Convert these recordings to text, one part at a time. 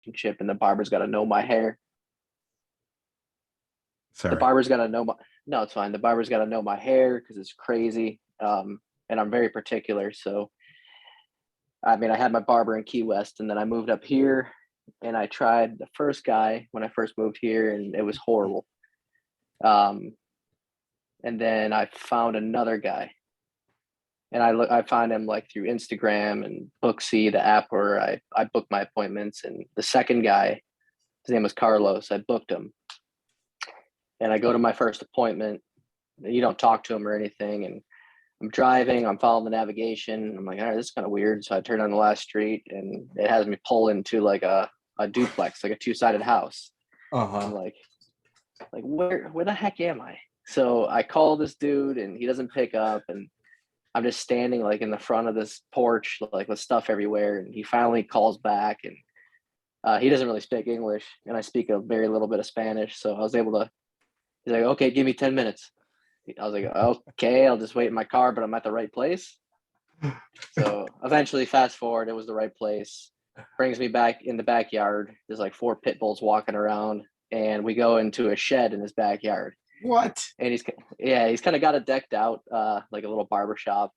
relationship, and the barber's got to know my hair. Sorry. The barber's got to know my. No, it's fine. The barber's got to know my hair because it's crazy, and I'm very particular. So, I mean, I had my barber in Key West, and then I moved up here, and I tried the first guy when I first moved here, and it was horrible. And then I found another guy, and I found him like through Instagram and Booksy, the app where I book my appointments. And the second guy, his name was Carlos. I booked him, and I go to my first appointment. You don't talk to him or anything, and I'm driving. I'm following the navigation. I'm like, all right, this is kind of weird. So I turn on the last street, and it has me pull into like a duplex, like a two-sided house. I'm like where the heck am I? So I call this dude, and he doesn't pick up, and I'm just standing like in the front of this porch, like with stuff everywhere. And he finally calls back, and he doesn't really speak English, and I speak a very little bit of Spanish. So I was able to. He's like, okay, give me 10 minutes. I was like, okay, I'll just wait in my car, but I'm at the right place. So eventually, fast forward, it was the right place. Brings me back in the backyard. There's like 4 pit bulls walking around, and we go into a shed in his backyard. What? And he's kind of got it decked out, like a little barber shop.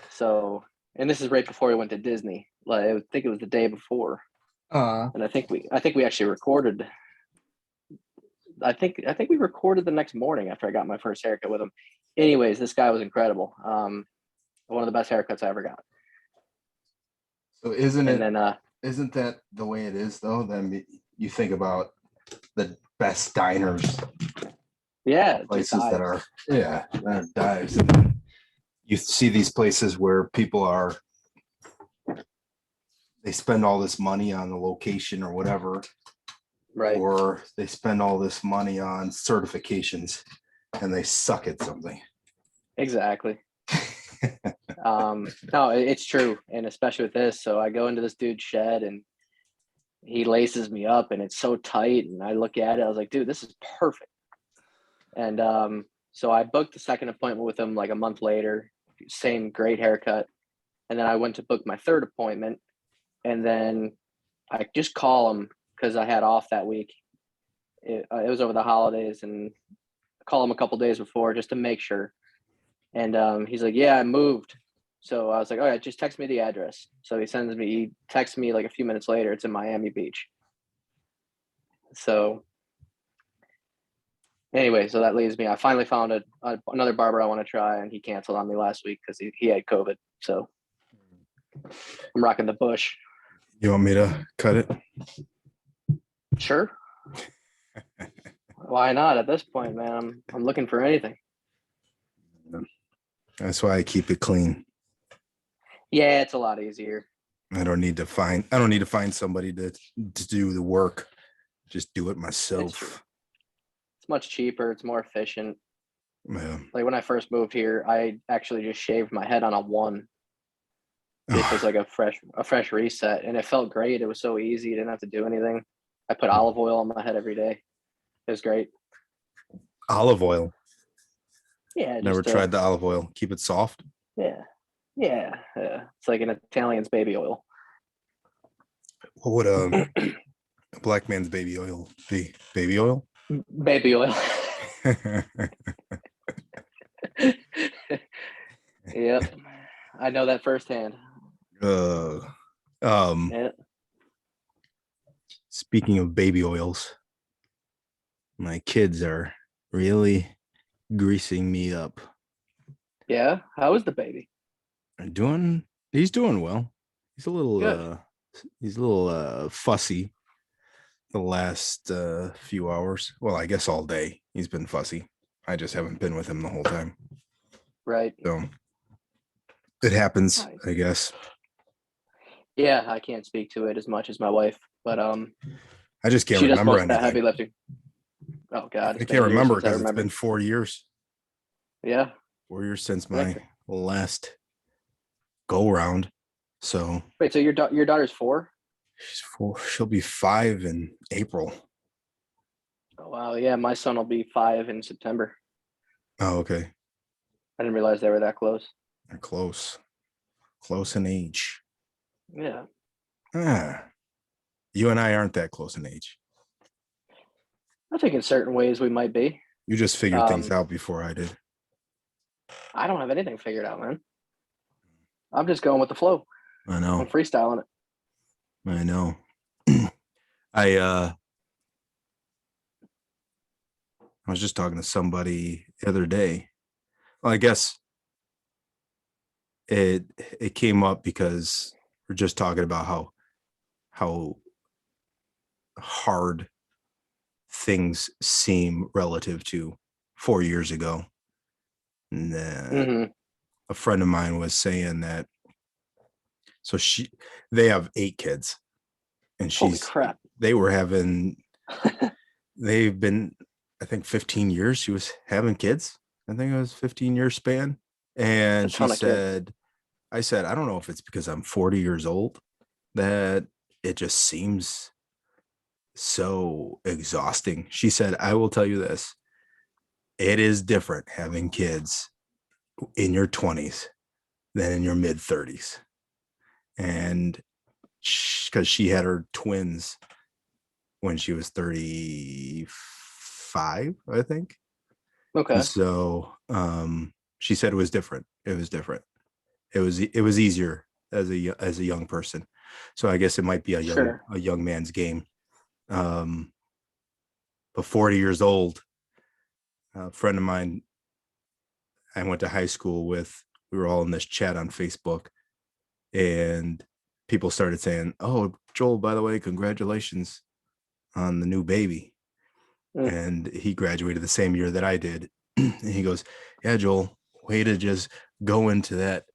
So, and this is right before we went to Disney. Like, I think it was the day before. And I think we actually recorded. I think we recorded the next morning after I got my first haircut with him. Anyways, this guy was incredible. One of the best haircuts I ever got. So isn't that the way it is though? Then you think about the best diners. Yeah, places that are dives. You see these places where people they spend all this money on the location or whatever. Right. Or they spend all this money on certifications and they suck at something. Exactly. No, it's true. And especially with this. So I go into this dude's shed, and he laces me up, and it's so tight. And I look at it, I was like, dude, this is perfect. And so I booked the second appointment with him like a month later, same great haircut. And then I went to book my third appointment, and then I just call him because I had off that week. It was over the holidays, and I call him a couple days before just to make sure. And he's like, yeah, I moved. So I was like, all right, just text me the address. So he texts me like a few minutes later. It's in Miami Beach. So anyway, so that leaves me. I finally found another barber I want to try, and he canceled on me last week because he had COVID. So I'm rocking the bush. You want me to cut it? Sure. Why not? At this point, man, I'm looking for anything. That's why I keep it clean. Yeah, it's a lot easier. I don't need to find somebody to do the work. Just do it myself. It's much cheaper. It's more efficient. Yeah. Like when I first moved here, I actually just shaved my head on a 1. It was like a fresh reset, and it felt great. It was so easy. You didn't have to do anything. I put olive oil on my head every day. It was great. Olive oil. Yeah. Never tried the olive oil. Keep it soft. Yeah. It's like an Italian's baby oil. What would a black man's baby oil be? Baby oil? Baby oil. Yep. I know that firsthand. Yeah. Speaking of baby oils, my kids are really greasing me up. Yeah. How is the baby? He's doing well. He's a little fussy the last few hours. Well, I guess all day he's been fussy. I just haven't been with him the whole time. Right. So it happens, I guess. Yeah, I can't speak to it as much as my wife, but I just can't she does remember most anything. of that heavy lifting. Oh God, I can't remember because it's been 4 years. Yeah, 4 years since my last go round. So wait, so your daughter's 4? She's 4. She'll be 5 in April. Oh wow, yeah, my son will be 5 in September. Oh, okay. I didn't realize they were that close. They're close in age. Yeah. You and I aren't that close in age. I think in certain ways we might be. You just figured things out before I did. I don't have anything figured out, man. I'm just going with the flow. I know. I'm freestyling it. I know. I was just talking to somebody the other day. Well, I guess it came up because we're just talking about how hard things seem relative to 4 years ago. And a friend of mine was saying that, so they have 8 kids, and holy crap, they've been, I think 15 years she was having kids. I think it was 15-year span. And she said, I said, I don't know if it's because I'm 40 years old that it just seems so exhausting. She said, I will tell you this. It is different having kids in your 20s than in your mid 30s. And because she had her twins when she was 35, I think. Okay. And so she said it was different. It was different. It was easier as a young person. So I guess it might be a young man's game. But 40 years old, a friend of mine I went to high school with, we were all in this chat on Facebook, and people started saying, oh, Joel, by the way, congratulations on the new baby. And he graduated the same year that I did. And he goes, yeah, Joel, way to just go into that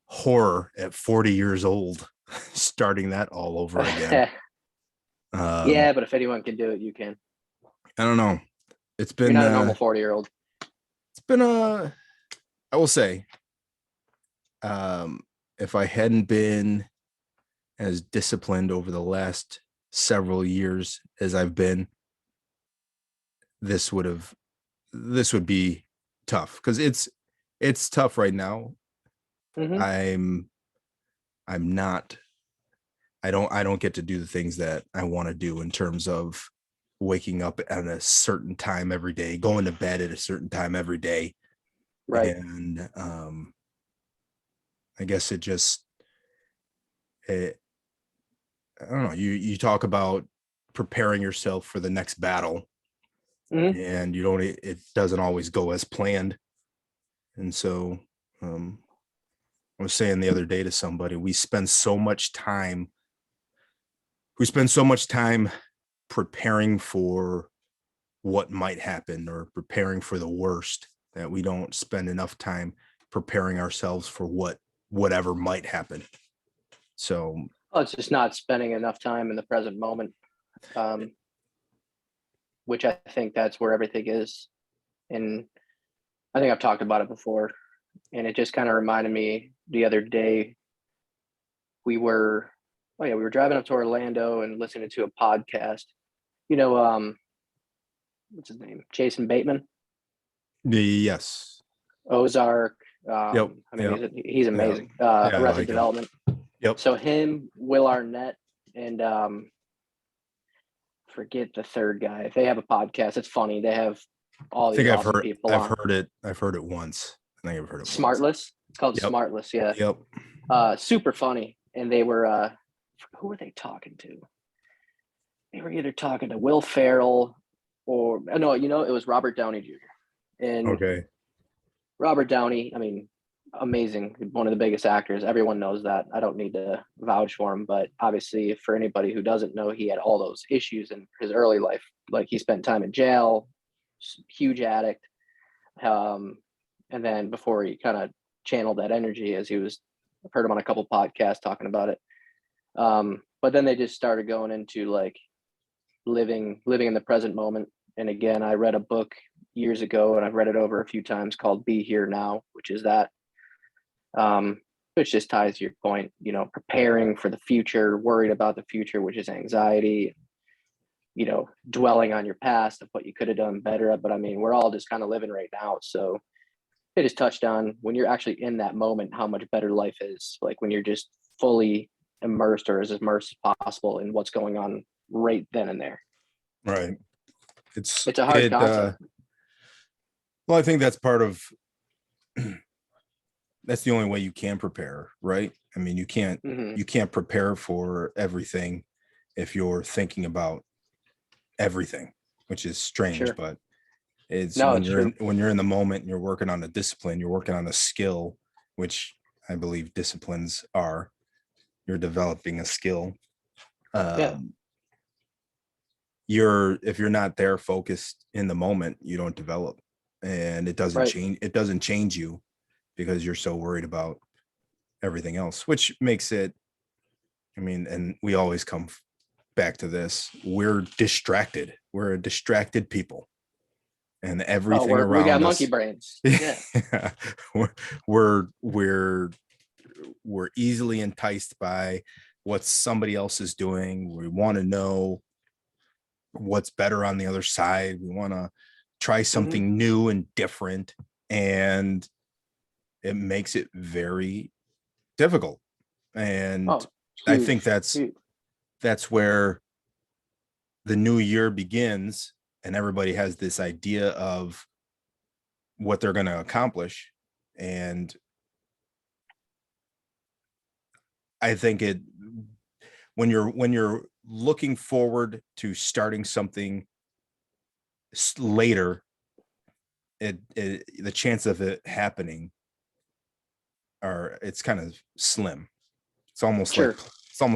horror at 40 years old, starting that all over again. Yeah, but if anyone can do it, you can. I don't know. It's been, you're not a normal 40-year-old. It's been I will say, if I hadn't been as disciplined over the last several years as I've been, this would be tough, because it's tough right now. Mm-hmm. I don't get to do the things that I want to do in terms of waking up at a certain time every day, going to bed at a certain time every day. Right. And I guess I don't know, you talk about preparing yourself for the next battle, and it doesn't always go as planned. And so I was saying the other day to somebody, we spend so much time preparing for what might happen or preparing for the worst, that we don't spend enough time preparing ourselves for whatever might happen. So it's just not spending enough time in the present moment, which I think that's where everything is. And I think I've talked about it before, and it just kind of reminded me the other day. We were driving up to Orlando and listening to a podcast. What's his name? Jason Bateman. Yes. Ozark. Yep. I mean, he's amazing. Yeah. Arrested Development. Yep. So him, Will Arnett, and forget the third guy. They have a podcast. It's funny. They have all these awesome people. I've heard it once. I think I've heard it. Smartless. It's called Smartless. Yeah. Yep. Super funny. And they were who were they talking to? They were either talking to Will Ferrell or no, it was Robert Downey Jr. And okay. Robert Downey, I mean, amazing, one of the biggest actors. Everyone knows that. I don't need to vouch for him, but obviously, for anybody who doesn't know, he had all those issues in his early life. Like, he spent time in jail, huge addict, and then before he kind of channeled that energy, I've heard him on a couple podcasts talking about it. But then they just started going into like living in the present moment. And again, I read a book years ago, and I've read it over a few times, called Be Here Now, which is that. Which just ties to your point, preparing for the future, worried about the future, which is anxiety, dwelling on your past of what you could have done better. But I mean, we're all just kind of living right now. So it just touched on, when you're actually in that moment, how much better life is, like when you're just fully immersed or as immersed as possible in what's going on right then and there. Right. It's a hard concept. Well, I think that's part of that's the only way you can prepare, right? I mean, you can't prepare for everything if you're thinking about everything, which is strange, but it's when you're in the moment and you're working on a discipline, you're working on a skill, which I believe disciplines are. You're developing a skill. If you're not there focused in the moment, you don't develop, and it doesn't change. It doesn't change you because you're so worried about everything else, which makes it, I mean, and we always come back to this. We're distracted. We're a distracted people, and everything around we got us, monkey brains. Yeah. we're easily enticed by what somebody else is doing. We want to know what's better on the other side. We want to try something new and different, and it makes it very difficult. And I think that's where the new year begins, and everybody has this idea of what they're going to accomplish. And I think when you're looking forward to starting something later, the chance of it happening it's kind of slim. It's almost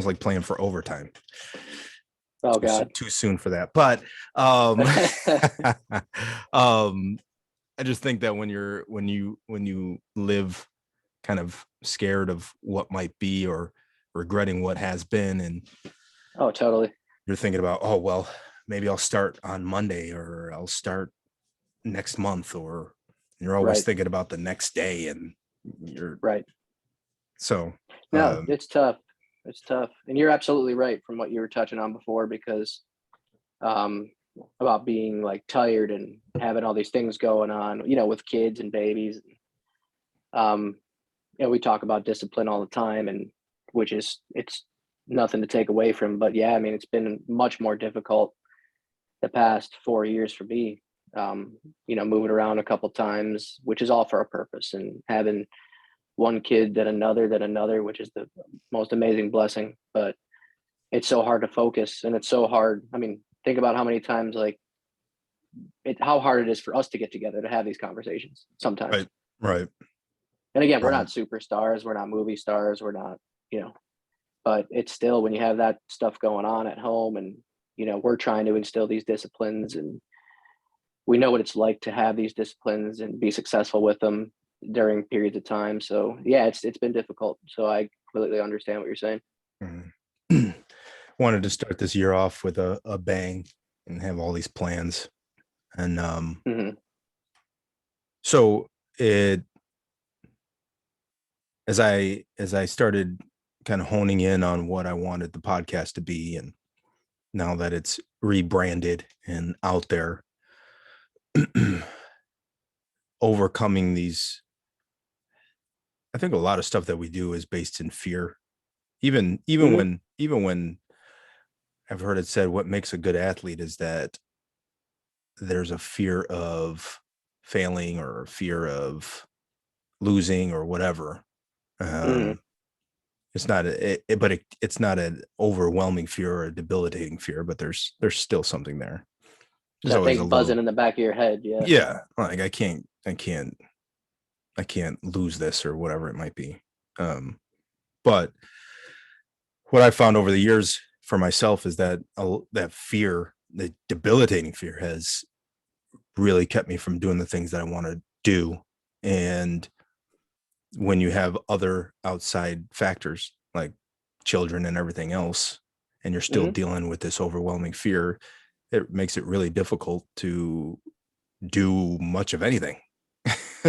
like playing for overtime. Oh God, too soon for that. But I just think that when you live kind of scared of what might be or regretting what has been, and totally, you're thinking about, oh well, maybe I'll start on Monday, or I'll start next month, or you're always thinking about the next day, and you're right. So no, it's tough. It's tough, and you're absolutely right from what you were touching on before, because about being like tired and having all these things going on, with kids and babies. We talk about discipline all the time, and it's nothing to take away from, but yeah, I mean, it's been much more difficult the past 4 years for me. Moving around a couple times, which is all for a purpose, and having one kid, then another, which is the most amazing blessing. But it's so hard to focus, and it's so hard. I mean, think about how many times, how hard it is for us to get together to have these conversations sometimes. Right. And again, we're not superstars, we're not movie stars, we're not, but it's still, when you have that stuff going on at home, and, we're trying to instill these disciplines, and we know what it's like to have these disciplines and be successful with them during periods of time. So yeah, it's been difficult. So I completely understand what you're saying. Wanted to start this year off with a bang and have all these plans. And so as I started kind of honing in on what I wanted the podcast to be, and now that it's rebranded and out there, overcoming these, I think a lot of stuff that we do is based in fear. Even when I've heard it said, what makes a good athlete is that there's a fear of failing, or fear of losing, or whatever. It's not it's not an overwhelming fear or a debilitating fear, but there's still something there. There's that thing buzzing in the back of your head. Yeah. Like I can't lose this, or whatever it might be. But what I found over the years for myself is that that fear, the debilitating fear, has really kept me from doing the things that I want to do. And when you have other outside factors like children and everything else, and you're still dealing with this overwhelming fear, it makes it really difficult to do much of anything.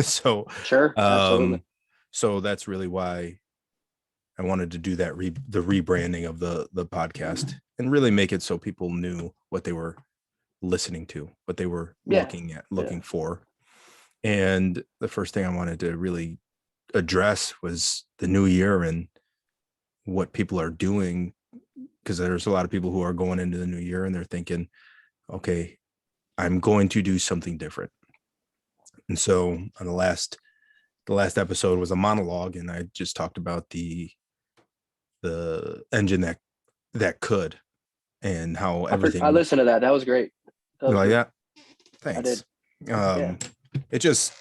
So absolutely. So that's really why I wanted to do that the rebranding of the podcast, and really make it so people knew what they were listening to, what they were looking for. And the first thing I wanted to really address was the new year, and what people are doing, because there's a lot of people who are going into the new year and they're thinking, okay, I'm going to do something different. And so on the last episode was a monologue, and I just talked about the engine that could, and how everything. I listened to that. That was great. That You was like great. that? I did. Thanks. It just,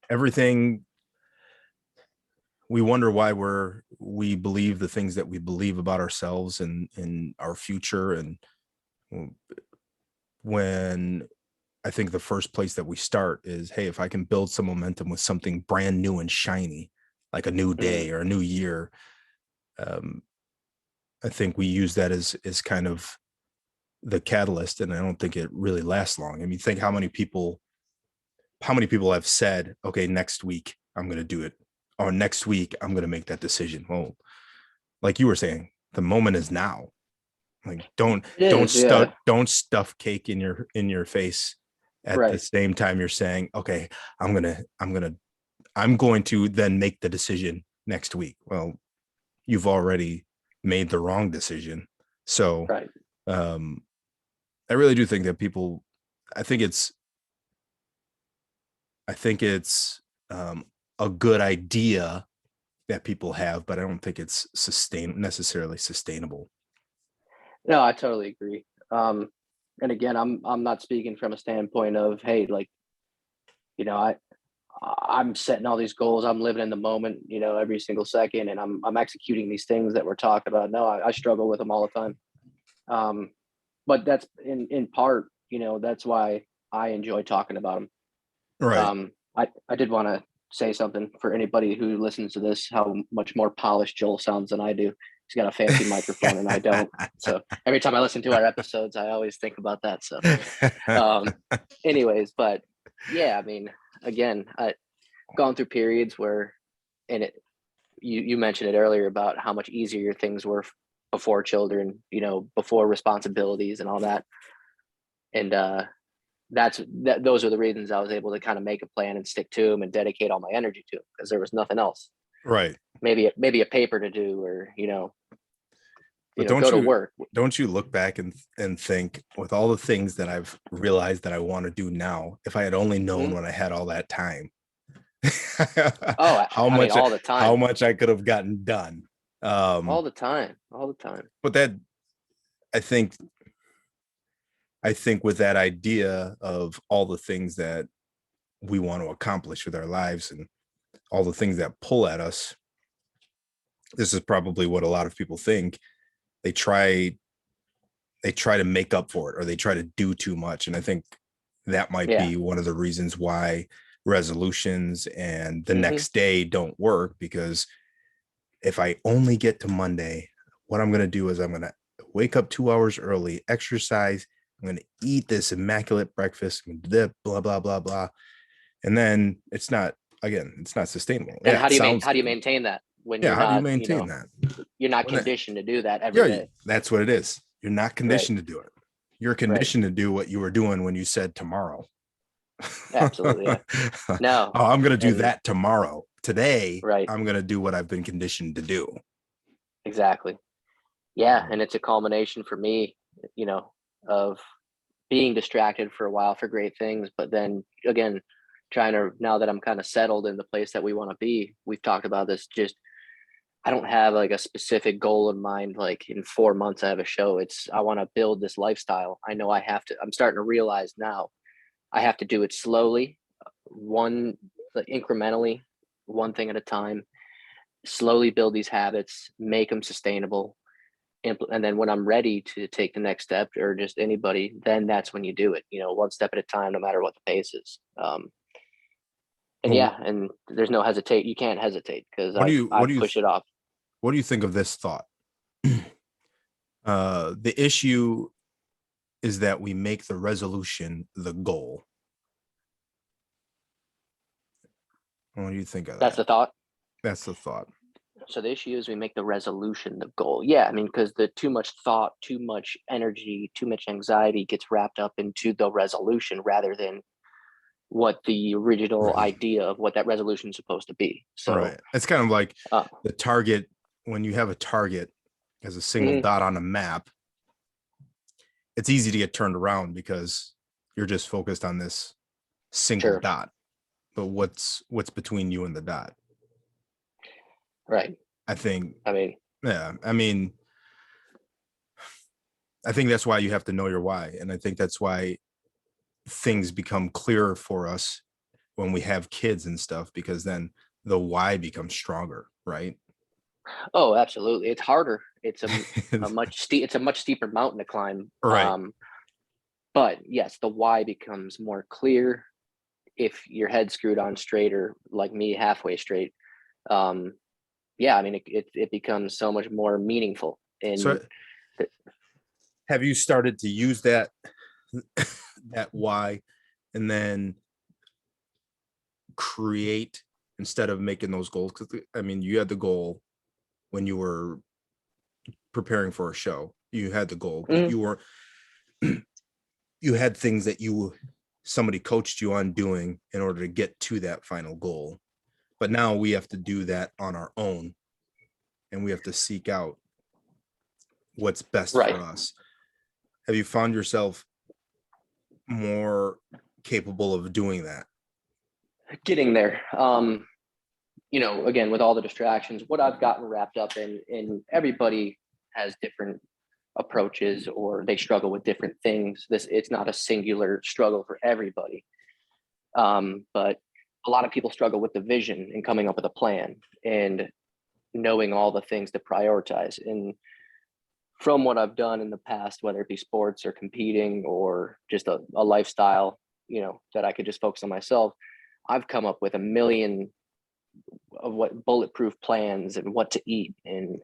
everything, we wonder why we believe the things that we believe about ourselves and our future. And when I think the first place that we start is, hey, if I can build some momentum with something brand new and shiny, like a new day or a new year, I think we use that as kind of the catalyst. And I don't think it really lasts long. I mean, think how many people have said, okay, next week I'm going to do it, or next week I'm going to make that decision. Well, like you were saying, the moment is now. Like, don't stuff cake in your face at the same time you're saying, okay, I'm going to then make the decision next week. Well, you've already made the wrong decision. So I really do think that people, I think it's a good idea that people have, but I don't think it's necessarily sustainable. No, I totally agree. And again, I'm not speaking from a standpoint of, hey, like, you know, I'm setting all these goals. I'm living in the moment, you know, every single second, and I'm executing these things that we're talking about. No, I struggle with them all the time. But that's in part, you know, that's why I enjoy talking about them. Right. I did want to say something for anybody who listens to this, how much more polished Joel sounds than I do. He's got a fancy microphone and I don't. So every time I listen to our episodes, I always think about that. So anyways, but yeah, I mean, again, I've gone through periods where, and you mentioned it earlier about how much easier things were before children, you know, before responsibilities and all that. And those are the reasons I was able to kind of make a plan and stick to them and dedicate all my energy to them, because there was nothing else. Right. Maybe a paper to do, or but go to work. Don't you look back and think, with all the things that I've realized that I want to do now, if I had only known when I had all that time, all the time, how much I could have gotten done. All the time. But that, I think with that idea of all the things that we want to accomplish with our lives and all the things that pull at us, this is probably what a lot of people think. They try to make up for it, or they try to do too much. And I think that might be one of the reasons why resolutions and the next day don't work, because if I only get to Monday, what I'm going to do is I'm going to wake up 2 hours early, exercise, I'm going to eat this immaculate breakfast, blah, blah, blah, blah. And then it's not sustainable. And how do you maintain that when you're not, that? You're not conditioned to do that every day. That's what it is. You're not conditioned to do it. You're conditioned to do what you were doing when you said tomorrow. Absolutely. Yeah. No. Oh, I'm going to do that tomorrow. Today, I'm going to do what I've been conditioned to do. Exactly. Yeah. And it's a culmination for me, of being distracted for a while for great things. But then again, now that I'm kind of settled in the place that we want to be, we've talked about this, just, I don't have like a specific goal in mind. Like in 4 months, I have a show. I want to build this lifestyle. I know I'm starting to realize now I have to do it slowly, incrementally, one thing at a time, slowly build these habits, make them sustainable. And then when I'm ready to take the next step, or just anybody, then that's when you do it, one step at a time, no matter what the pace is. And there's no hesitate. You can't hesitate, because I push it off. What do you think of this thought? The issue is that we make the resolution the goal. What do you think of that? That's the thought? That's the thought. So the issue is we make the resolution the goal. Yeah, I mean, because the too much thought, too much energy, too much anxiety gets wrapped up into the resolution rather than what the original Right. idea of what that resolution is supposed to be. So, Right. It's kind of like uh, the target. When you have a target as a single mhm, dot on a map, it's easy to get turned around because you're just focused on this single sure, dot. But what's between you and the dot? right. I think, I mean, yeah, I mean, I think that's why you have to know your why. And I think that's why things become clearer for us when we have kids and stuff, because then the why becomes stronger, right? oh, absolutely. It's harder. It's a much steeper mountain to climb. Right. But yes, the why becomes more clear if your head's screwed on straight or like me, halfway straight. Um, yeah, I mean, it becomes so much more meaningful. So And have you started to use that that why and then create instead of making those goals? Because I mean, you had the goal when you were preparing for a show. You had the goal, but mhm, you were you had things that somebody coached you on doing in order to get to that final goal. But now we have to do that on our own, and we have to seek out what's best right, for us. Have you found yourself more capable of doing that? getting there. Again, with all the distractions, what I've gotten wrapped up in everybody has different approaches or they struggle with different things. It's not a singular struggle for everybody. But a lot of people struggle with the vision and coming up with a plan and knowing all the things to prioritize. And from what I've done in the past, whether it be sports or competing or just a lifestyle, that I could just focus on myself, I've come up with a million of what bulletproof plans and what to eat and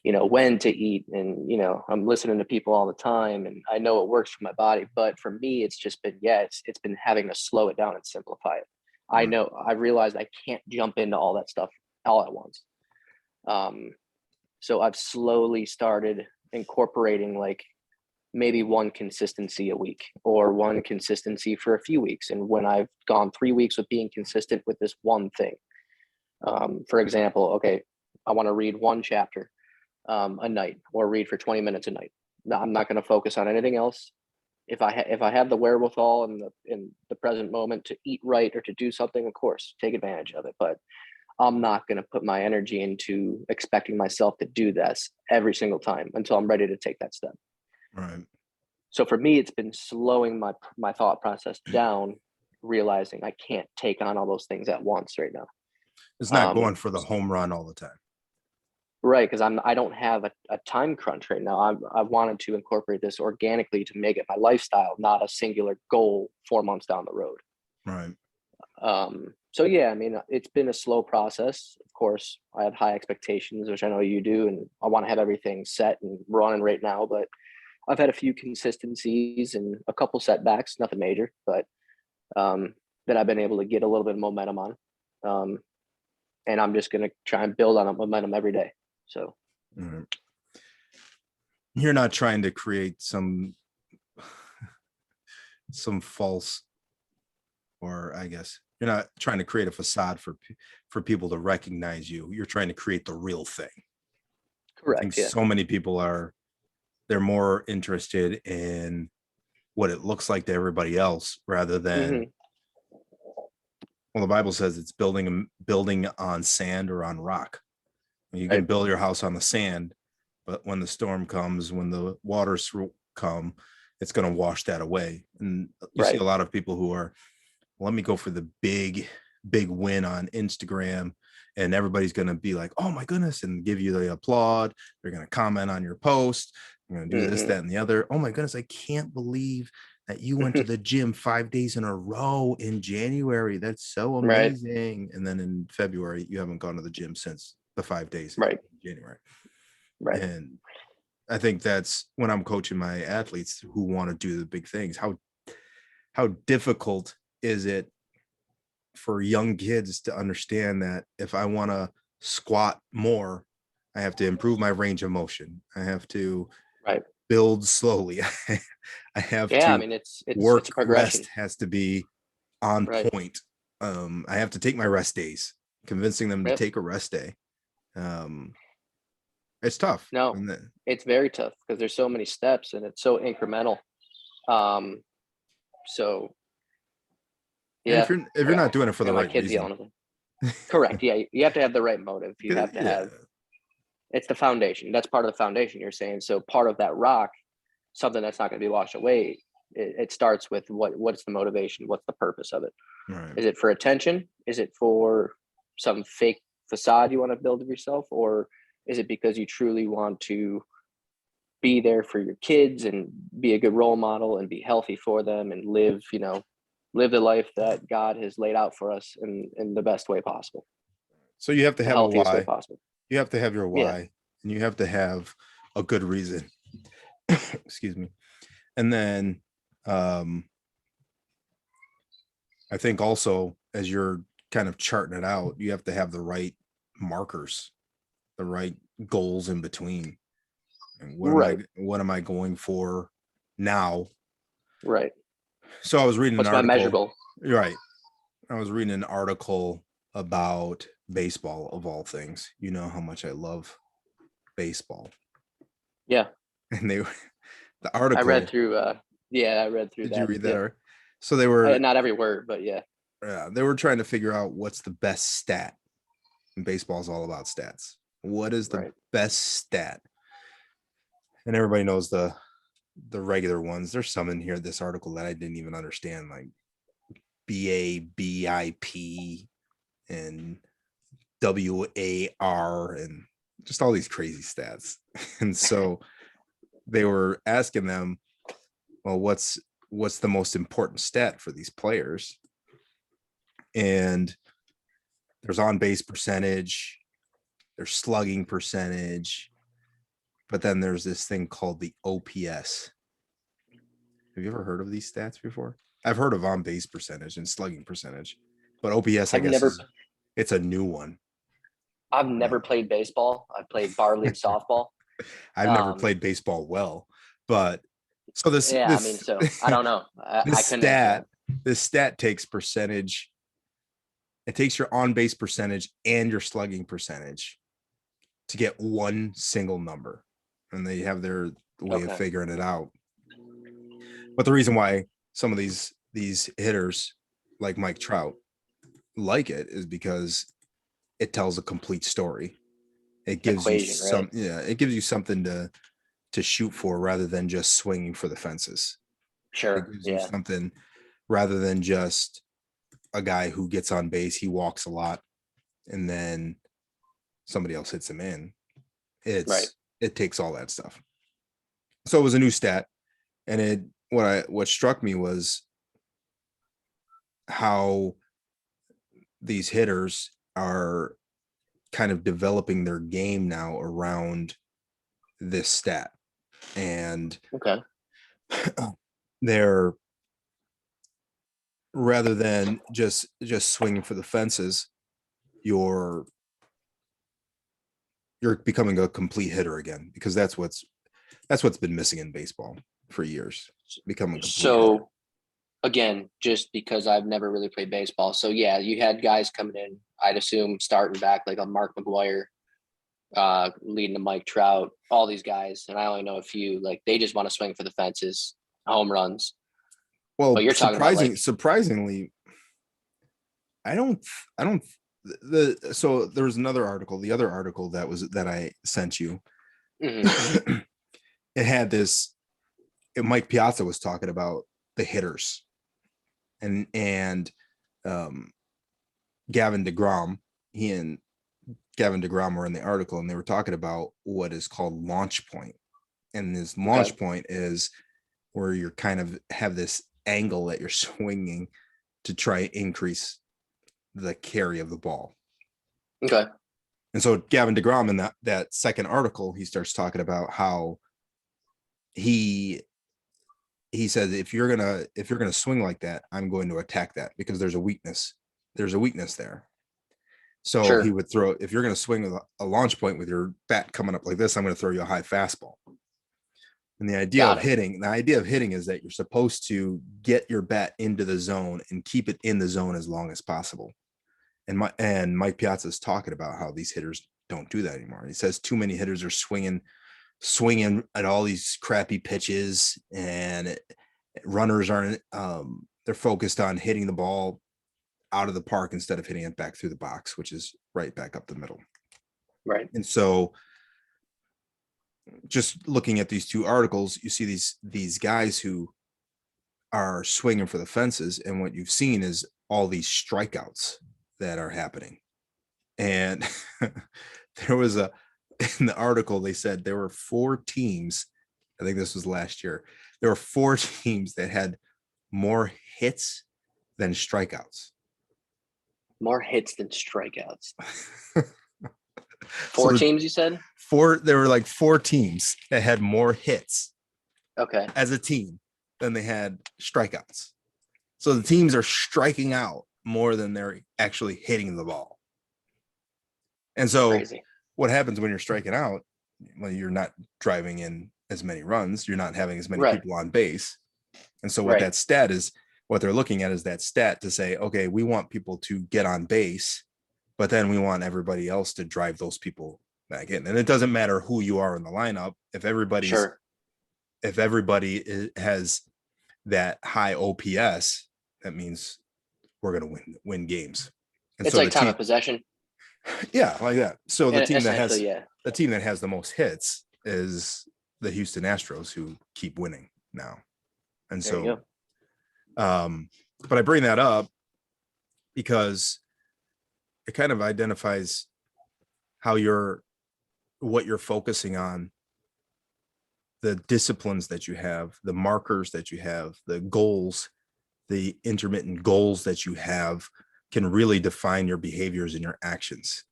when to eat. And I'm listening to people all the time and I know it works for my body, but for me it's just been it's been having to slow it down and simplify it. I Right. know I realized I can't jump into all that stuff all at once. So I've slowly started incorporating like maybe one consistency a week or one consistency for a few weeks. And when I've gone 3 weeks with being consistent with this one thing, for example, okay, I want to read one chapter a night or read for 20 minutes a night. No, I'm not going to focus on anything else. If I have the wherewithal in the present moment to eat right or to do something, of course, take advantage of it. But I'm not going to put my energy into expecting myself to do this every single time until I'm ready to take that step. Right. So for me, it's been slowing my thought process down, realizing I can't take on all those things at once right now. It's not Um, going for the home run all the time. Right, because I don't have a time crunch right now. I wanted to incorporate this organically to make it my lifestyle, not a singular goal 4 months down the road. Right. So yeah, I mean, it's been a slow process. Of course, I have high expectations, which I know you do, and I want to have everything set and running right now. But I've had a few consistencies and a couple setbacks, nothing major, but that I've been able to get a little bit of momentum on. Um, and I'm just gonna try and build on that momentum every day. So. Right. You're not trying to create some false, or I guess you're not trying to create a facade for people to recognize you. You're trying to create the real thing. I think Correct. Yeah. so many people they're more interested in what it looks like to everybody else rather than, Hmm. well, the Bible says it's building on sand or on rock. You can Right. build your house on the sand, but when the storm comes, when the waters come, it's going to wash that away. And you see Right. a lot of people who are, let me go for the big win on Instagram, and everybody's going to be like, oh my goodness, and give you the applaud. They're going to comment on your post. You're going to do this, Hmm. that, and the other. Oh my goodness, I can't believe that you went to the gym 5 days in a row in January. That's so Right. amazing. And then in February, you haven't gone to the gym since the 5 days in Right. January. Right. And I think that's when I'm coaching my athletes who want to do the big things. How difficult is it for young kids to understand that if I want to squat more, I have to improve my range of motion. I have to Right. build slowly. I have Yeah. I to mean, it's a work, progression. rest has to be on Right. point. I have to take my rest days, convincing them to Yep. take a rest day. It's tough. No, it's very tough because there's so many steps and it's so incremental. So And yeah, if you're not doing it for the my right kid's reason. yelling at me. Correct. Yeah, you have to have the right motive. You have to Yeah. have, it's the foundation. That's part of the foundation you're saying. So part of that rock, something that's not going to be washed away. It starts with what's the motivation? What's the purpose of it? Right. Is it for attention? Is it for some fake facade you want to build of yourself? Or is it because you truly want to be there for your kids and be a good role model and be healthy for them and live the life that God has laid out for us in the best way possible, So you have to the have a healthiest way why. possible. You have to have your Yeah. why, and you have to have a good reason. Excuse me. And then I think also, as you're kind of charting it out, you have to have the right markers, the right goals in between. And what am I going for now? Right. So I was reading What's an my article. measure goal? Right. I was reading an article about baseball, of all things. You know how much I love baseball. Yeah. And the article. I read through Did that. you read that? Yep. Or so they were Not every word, but yeah. they were trying to figure out what's the best stat. And baseball is all about stats. What is the best stat? And everybody knows the regular ones. There's some in here, this article, that I didn't even understand, like BABIP and WAR and just all these crazy stats. And so they were asking them, well, what's the most important stat for these players? And there's on base percentage, there's slugging percentage, but then there's this thing called the OPS. Have you ever heard of these stats before? I've heard of on base percentage and slugging percentage, but OPS, I guess, it's a new one. I've never played baseball. I played bar league softball. I've never played baseball well, but so this, so I don't know. This stat takes percentage. It takes your on base percentage and your slugging percentage to get one single number, and they have their way of figuring it out. But the reason why some of these hitters like Mike Trout like it is because it tells a complete story. It gives you it gives you something to shoot for rather than just swinging for the fences. Sure. It gives you something rather than just a guy who gets on base, he walks a lot, and then somebody else hits him in. It takes all that stuff. So it was a new stat, and what struck me was how these hitters are kind of developing their game now around this stat. And they're, rather than just swinging for the fences, you're becoming a complete hitter again, because that's what's been missing in baseball for years. Becoming a complete hitter. Again, just because I've never really played baseball. So yeah, you had guys coming in, I'd assume starting back like a Mark McGwire, leading to Mike Trout, all these guys, and I only know a few. Like they just want to swing for the fences, home runs. Well, but you're surprisingly, I don't. So there was another article. The other article that I sent you, it had this. Mike Piazza was talking about the hitters, and Gavin DeGrom. He and Gavin DeGrom were in the article, and they were talking about what is called launch point. And this launch point is where you're kind of have this angle that you're swinging to try and increase the carry of the ball. Okay. And so Gavin DeGrom, in that second article, he starts talking about how he says, if you're gonna swing like that, I'm going to attack that because there's a weakness. There's a weakness there. So he would throw, if you're going to swing with a launch point with your bat coming up like this, I'm going to throw you a high fastball. And the idea of hitting is that you're supposed to get your bat into the zone and keep it in the zone as long as possible. And Mike Piazza is talking about how these hitters don't do that anymore. He says too many hitters are swinging at all these crappy pitches, and runners aren't. They're focused on hitting the ball out of the park instead of hitting it back through the box, which is right back up the middle. Right. And so, just looking at these two articles, you see these guys who are swinging for the fences, and what you've seen is all these strikeouts that are happening. And there was in the article, they said there were 4 teams, I think this was last year, there were 4 teams that had more hits than strikeouts. More hits than strikeouts. 4 teams, you said? There were like 4 teams that had more hits as a team than they had strikeouts. So the teams are striking out more than they're actually hitting the ball. And so Crazy. What happens when you're striking out? Well, you're not driving in as many runs. You're not having as many people on base. And so what that stat is, what they're looking at is that stat to say, okay, we want people to get on base, but then we want everybody else to drive those people back in. And it doesn't matter who you are in the lineup. If everybody has that high OPS, that means we're going to win games. And it's so like time of possession. Yeah, like that. So the team that has the most hits is the Houston Astros, who keep winning now. And so, but I bring that up because it kind of identifies what you're focusing on, the disciplines that you have, the markers that you have, the goals, the intermittent goals that you have can really define your behaviors and your actions.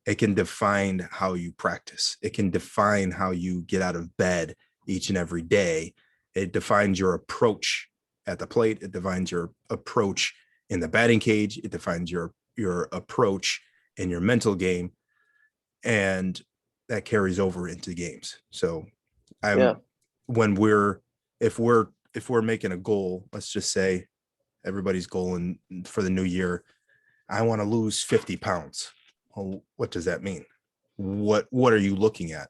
It can define how you practice. It can define how you get out of bed each and every day. It defines your approach at the plate. It defines your approach in the batting cage. It defines your approach in your mental game. And that carries over into games. So if we're making a goal, let's just say everybody's goal for the new year, I want to lose 50 pounds. Well, what does that mean? What are you looking at?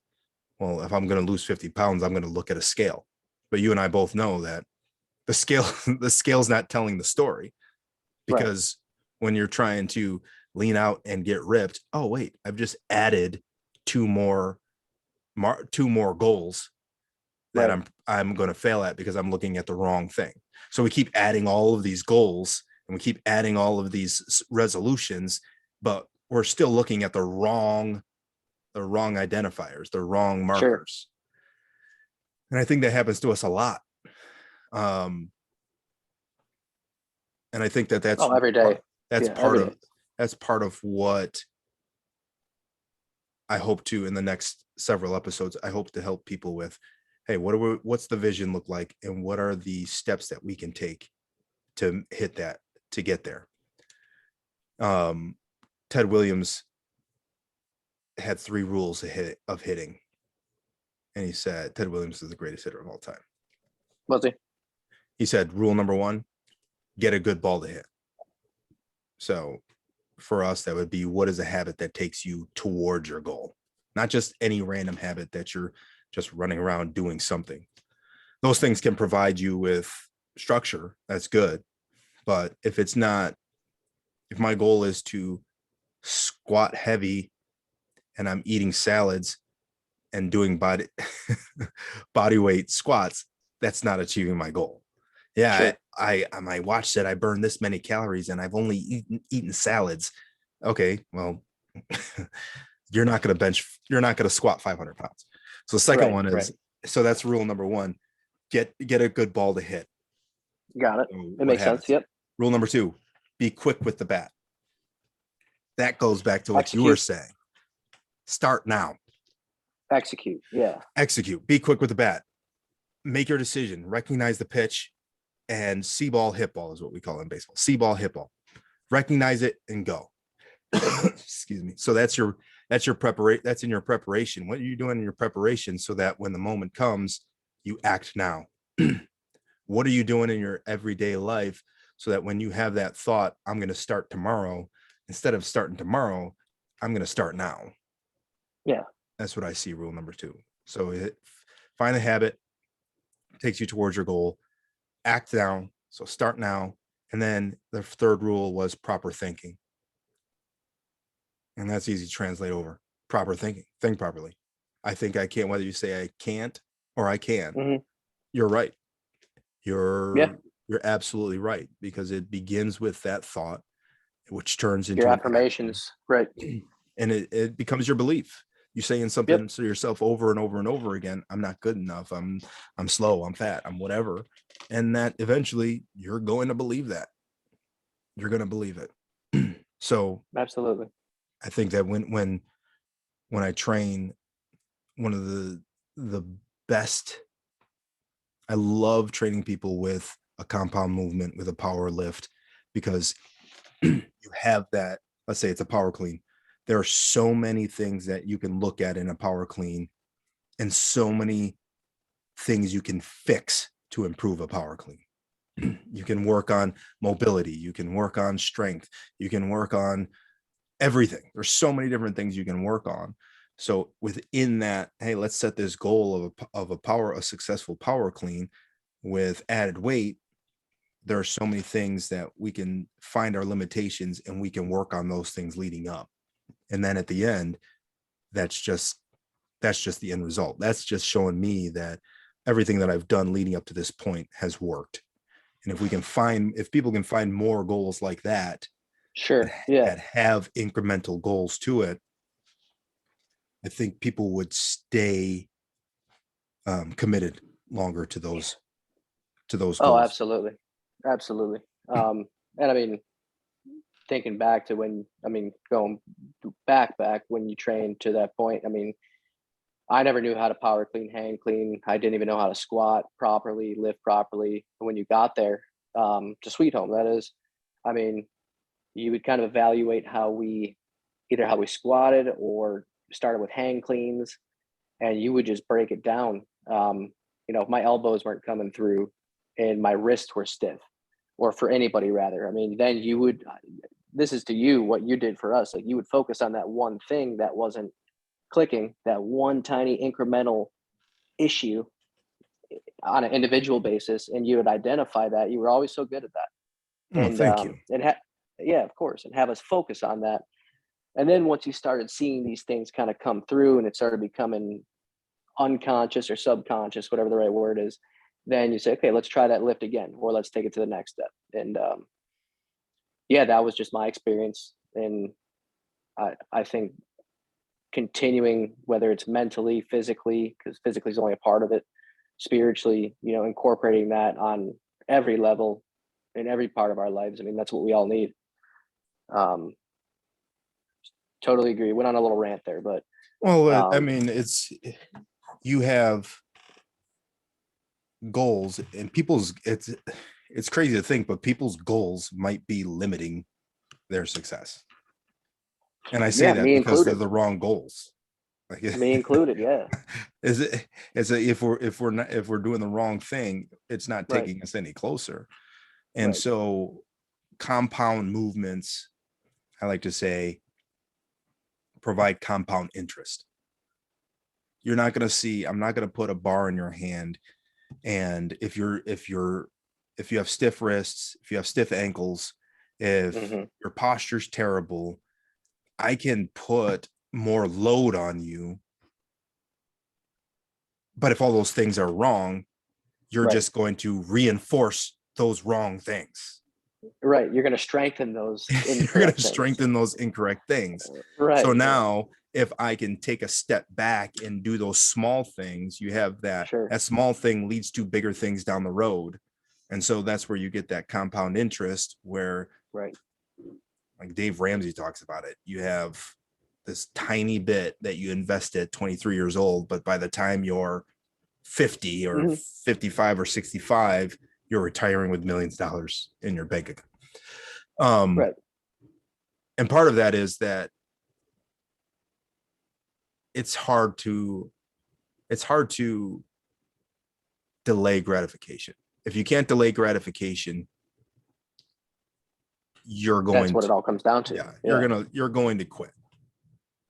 Well, if I'm going to lose 50 pounds, I'm going to look at a scale. But you and I both know that the scale's not telling the story, because when you're trying to lean out and get ripped, oh wait, I've just added 2 more goals that I'm going to fail at because I'm looking at the wrong thing. So we keep adding all of these goals and we keep adding all of these resolutions, but we're still looking at the wrong identifiers, the wrong markers. Sure. And I think that happens to us a lot. And I think that's every day. That's part of what I hope to, in the next several episodes, I hope to help people with, hey, what's the vision look like, and what are the steps that we can take to hit that, to get there. Ted Williams had 3 rules of hitting. And he said, Ted Williams is the greatest hitter of all time. Was he? He said, rule number 1, get a good ball to hit. So for us, that would be, what is a habit that takes you towards your goal? Not just any random habit that you're just running around doing something. Those things can provide you with structure. That's good. But if my goal is to squat heavy and I'm eating salads and doing body weight squats, that's not achieving my goal. Yeah, sure. I my watch said I burned this many calories and I've only eaten salads. Okay, well, you're not going to squat 500 pounds. So the second one is, so that's rule number 1, get a good ball to hit. Got it. So it makes sense. Yep. Rule number 2, be quick with the bat. That goes back to what you were saying. Start now. Execute. Yeah. Execute. Be quick with the bat. Make your decision. Recognize the pitch, and see ball, hit ball is what we call it in baseball. See ball, hit ball. Recognize it and go. Excuse me. So that's your preparation. That's in your preparation. What are you doing in your preparation so that when the moment comes, you act now. What are you doing in your everyday life so that when you have that thought, I'm going to start tomorrow, instead of starting tomorrow, I'm going to start now. Yeah. That's what I see rule number 2. So find a habit, takes you towards your goal, act now. So start now. And then the third rule was proper thinking. And that's easy to translate over. Proper thinking. Think properly. I think I can't, whether you say I can't or I can, Mm-hmm. you're right. Yeah. You're absolutely right, because it begins with that thought, which turns into Your an affirmations, right? action, and it becomes your belief. You're saying something Yep. to yourself over and over and over again. I'm not good enough. I'm slow. I'm fat. I'm whatever. And that eventually you're going to believe that. You're going to believe it. So Absolutely. I think that when I train, one of the best, I love training people with a compound movement, with a power lift, because you have that, let's say it's a power clean. There are so many things that you can look at in a power clean, and so many things you can fix to improve a power clean. You can work on mobility, you can work on strength, you can work on everything. There's so many different things you can work on. So within that, hey, let's set this goal of a successful power clean with added weight. There are so many things that we can find our limitations, and we can work on those things leading up. And then at the end, that's just the end result. That's just showing me that everything that I've done leading up to this point has worked. And if people can find more goals like that, Sure. Yeah. that have incremental goals to it, I think people would stay committed longer to those Oh, goals. absolutely. Absolutely. And I mean, thinking back to going back when you trained to that point, I mean, I never knew how to power clean, hang clean. I didn't even know how to squat properly, lift properly. And when you got there, to Sweet Home, that is, I mean, you would kind of evaluate either how we squatted or started with hang cleans, and you would just break it down. If my elbows weren't coming through and my wrists were stiff, or for anybody rather, I mean, then you would, this is to you what you did for us. Like, you would focus on that one thing that wasn't clicking, that one tiny incremental issue on an individual basis, and you would identify that. You were always so good at that. Oh, And thank you. yeah, of course, and have us focus on that. And then once you started seeing these things kind of come through, and it started becoming unconscious or subconscious, whatever the right word is, then you say, okay, let's try that lift again, or let's take it to the next step. And yeah, that was just my experience. And I think continuing, whether it's mentally, physically, because physically is only a part of it, spiritually, incorporating that on every level in every part of our lives. I mean, that's what we all need. Um, totally agree. Went on a little rant there, but Well, I um, mean, you have goals, and it's crazy to think, but people's goals might be limiting their success. And I say yeah, that me because they're included. the wrong goals. Like, Me included. Yeah. if we're doing the wrong thing, it's not Right. taking us any closer. And Right. so compound movements, I like to say, provide compound interest. I'm not going to put a bar in your hand, and if you have stiff wrists, if you have stiff ankles, if Hmm. your posture's terrible, I can put more load on you. But if all those things are wrong, you're Right. just going to reinforce those wrong things. Right. You're going to strengthen those You're going incorrect to things. strengthen those incorrect things. So Right. Right. now, if I can take a step back and do those small things, you have that Sure. small thing leads to bigger things down the road. And so that's where you get that compound interest, where, Right. like Dave Ramsey talks about it, you have this tiny bit that you invest at 23 years old, but by the time you're 50 or Hmm. 55 or 65, you're retiring with millions of dollars in your bank account. Um, Right. and part of that is that it's hard to delay gratification. If you can't delay gratification, you're going That's what it all comes down to. Yeah, you're going to quit.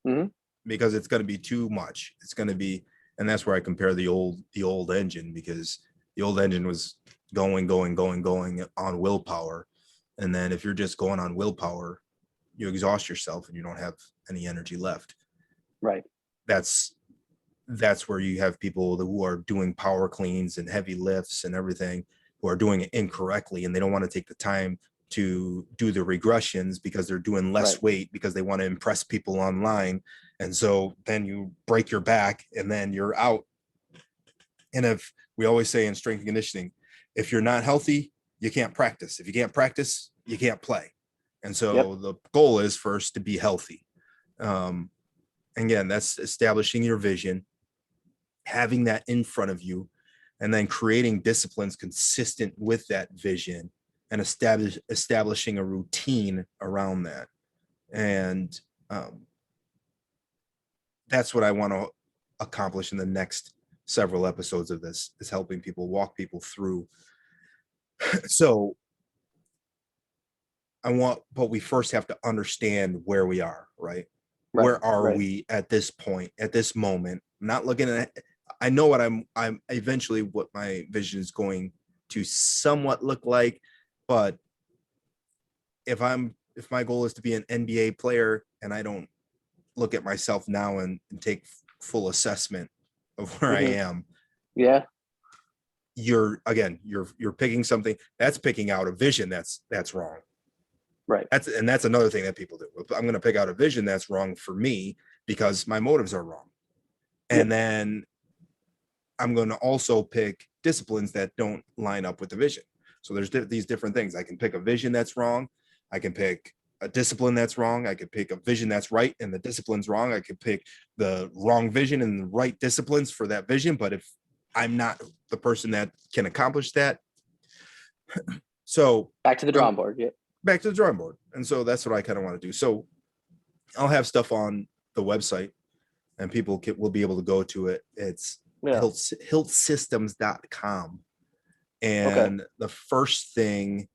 Mm-hmm. Because it's going to be too much. It's going to be, and that's where I compare the old engine, because the old engine was going on willpower. And then if you're just going on willpower, you exhaust yourself and you don't have any energy left. Right. That's where you have people who are doing power cleans and heavy lifts and everything, who are doing it incorrectly, and they don't want to take the time to do the regressions because they're doing less weight because they want to impress people online. And so then you break your back and then you're out. And if we always say in strength and conditioning, if you're not healthy, you can't practice. If you can't practice, you can't play. And so the goal is first to be healthy. Again, that's establishing your vision, having that in front of you, and then creating disciplines consistent with that vision, and establishing a routine around that. And that's what I want to accomplish in the next several episodes of this, is helping people, walk people through. So but we first have to understand where we are, right? Where are we at this point, at this moment? I'm not looking at, I know what I'm eventually what my vision is going to somewhat look like, but if my goal is to be an NBA player and I don't look at myself now and take full assessment of where I am, you're picking something that's picking out a vision that's wrong. Right. That's another thing that people do. I'm going to pick out a vision that's wrong for me because my motives are wrong. And then I'm going to also pick disciplines that don't line up with the vision. So there's these different things. I can pick a vision that's wrong. I can pick a discipline that's wrong. I could pick a vision that's right and the discipline's wrong. I could pick the wrong vision and the right disciplines for that vision. But if I'm not the person that can accomplish that, so back to the drawing board. Back to the drawing board. And so that's what I kind of want to do. So I'll have stuff on the website and people will be able to go to it. It's hiltsystems.com. And the first thing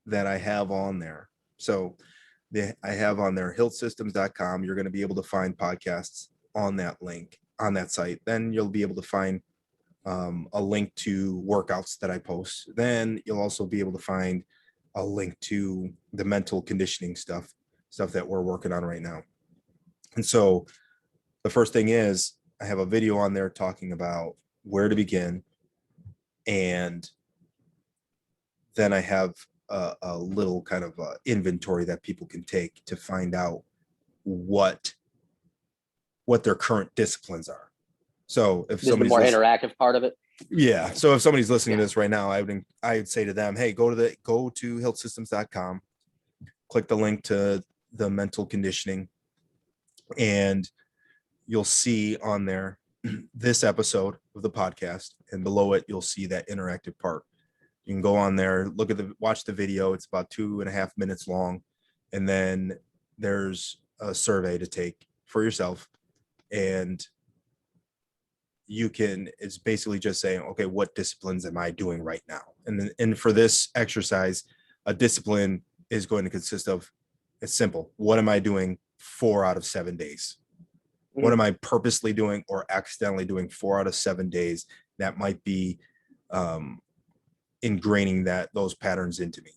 that I have on there, I have on there hiltsystems.com. You're going to be able to find podcasts on that link, on that site. Then you'll be able to find a link to workouts that I post. Then you'll also be able to find a link to the mental conditioning stuff that we're working on right now. And so the first thing is I have a video on there talking about where to begin. And then I have a little kind of inventory that people can take to find out what their current disciplines are. So if somebody's the more interactive part of it. Yeah. So if somebody's listening to this right now, I would say to them, hey, go to hiltsystems.com, click the link to the mental conditioning, and you'll see on there this episode of the podcast, and below it, you'll see that interactive part. You can go on there, watch the video. It's about 2.5 minutes long. And then there's a survey to take for yourself. And it's basically just saying, okay, what disciplines am I doing right now? And for this exercise, a discipline is going to consist of, it's simple. What am I doing 4 out of 7 days? What am I purposely doing or accidentally doing 4 out of 7 days? That might be ingraining those patterns into me.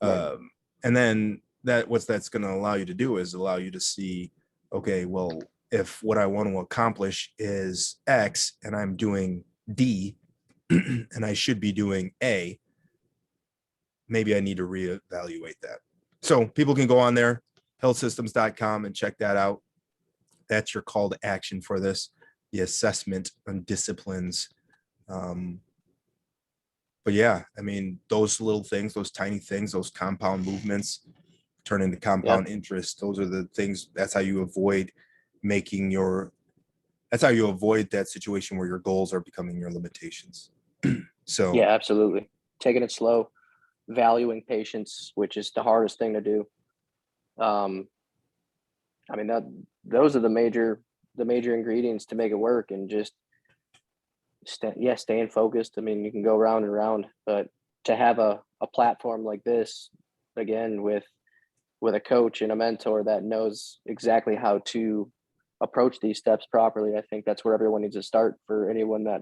And then what that's going to allow you to do is allow you to see, okay, well, if what I want to accomplish is X and I'm doing D and I should be doing A, maybe I need to reevaluate that. So people can go on there, hiltsystems.com, and check that out. That's your call to action for this, the assessment on disciplines. But yeah, I mean, those little things, those tiny things, those compound movements turn into compound interest. Those are the things. That's how you avoid that situation where your goals are becoming your limitations. So yeah, absolutely. Taking it slow, valuing patience, which is the hardest thing to do. I mean, those are the major ingredients to make it work. And just staying focused. I mean, you can go round and round, but to have a platform like this, again, with a coach and a mentor that knows exactly how to approach these steps properly, I think that's where everyone needs to start, for anyone that,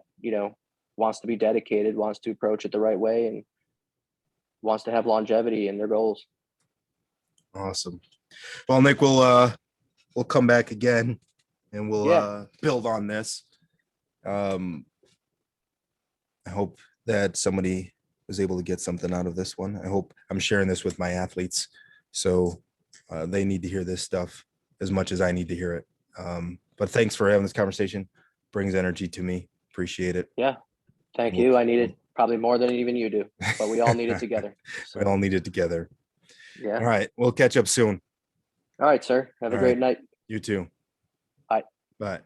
wants to be dedicated, wants to approach it the right way, and wants to have longevity in their goals. Awesome. Well, Nick, we'll come back again and we'll build on this. I hope that somebody was able to get something out of this one. I hope I'm sharing this with my athletes, so they need to hear this stuff as much as I need to hear it. But thanks for having this conversation. Brings energy to me. Appreciate it. Yeah. Thank you. I need it probably more than even you do, but we all need it together. So. We all need it together. Yeah. All right. We'll catch up soon. All right, sir. Have a great night. You too. Bye. Bye.